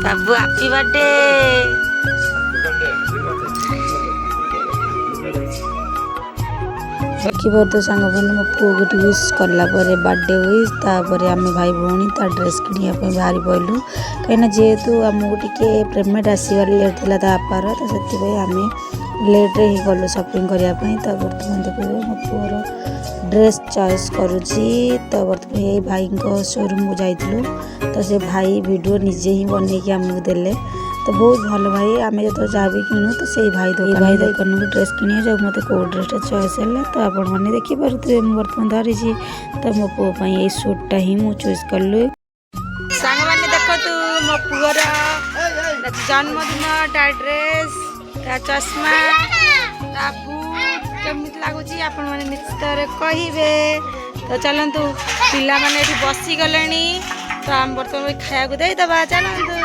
बाबू happy birthday. देखिए तो सांग मैंने मो पु को विश कला बर्थडे विश तापर आम भाई भौणी ता ड्रेस किनापी बाहरी पड़लु कहीं जेहेतु आमको टे पेमेंट आसबार लेट था बापार तो से आम लेट्रे ही गलु सपिंग करने बर्तमान देखिए मो पुअर ड्रेस चॉइस करुच्ची तो बर्तमान ये भाई शोरूम को जाइलु तो से भाई वीडियो निजे ही बनईकि आमको देले तो बहुत भल भाई आम जो जहाँ भी किणु तो से भाई दुकान को ड्रेस किणे जो मत कौ ड्रेसटा चॉइस है तो आप देखिपे बर्तमान धरी तो मो पुओ ये सूटटा ही मुझे चॉइस कलु सांग मैंने देखो तू मो पुअर जन्मदिन ता ड्रेस ता चश्मा ता बूट केमित लगुच आपण मैंने निश्चित कहे तो चलतु पिला माने बसी गले तो आम बर्तमान खाया देदबा चलतु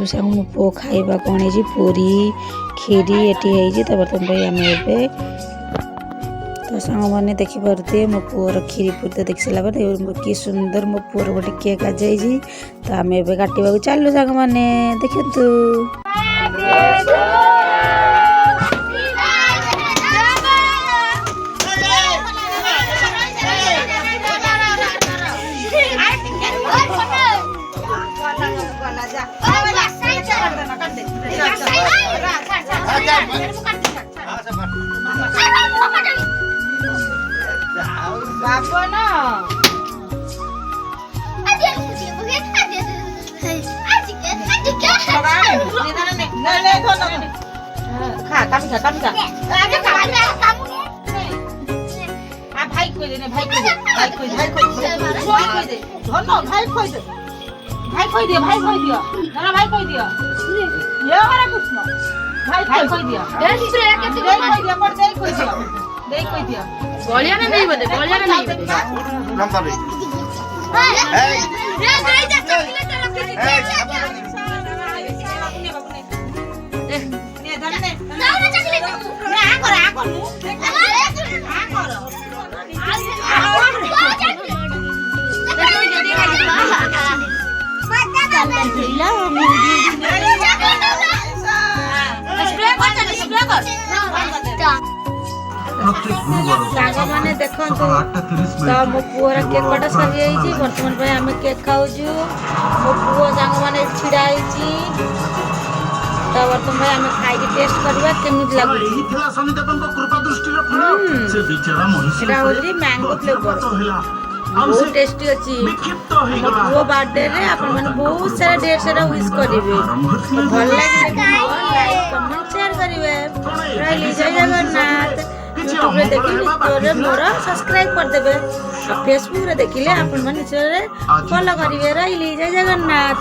सांग मो पु खाइबा कौन है पूरी खीरी ये तो बर्तमान आम ए तो सांग मैंने देखिपे मो पुअर खीरी पूरी तो देख सारा कि सुंदर मो पुअर गोटे केक आ जाइए तो आम ए काटा चलु सांग मैंने देखु सांग मैंने देखो तो मो पुअर केक कटा सरी बर्तमान आम केक खाऊ मो पुओ सांग मैंने छिड़ा तो बर्तमान आम खाई टेस्ट करवा केमी लगे मैंगो फ्लेवर बहुत टेस्टी अच्छी मो पुओ बर्थडे रे आपण माने बहुत सारा ढेर सारा विश करेंगे भल लगे लाइक कमेंट शेयर करेंगे रही जय जगन्नाथ यूट्यूब रे देखिले मोर सब्सक्राइब कर देबे फेसबुक रे देखिले आपण माने फॉलो करिवे रही जय जगन्नाथ।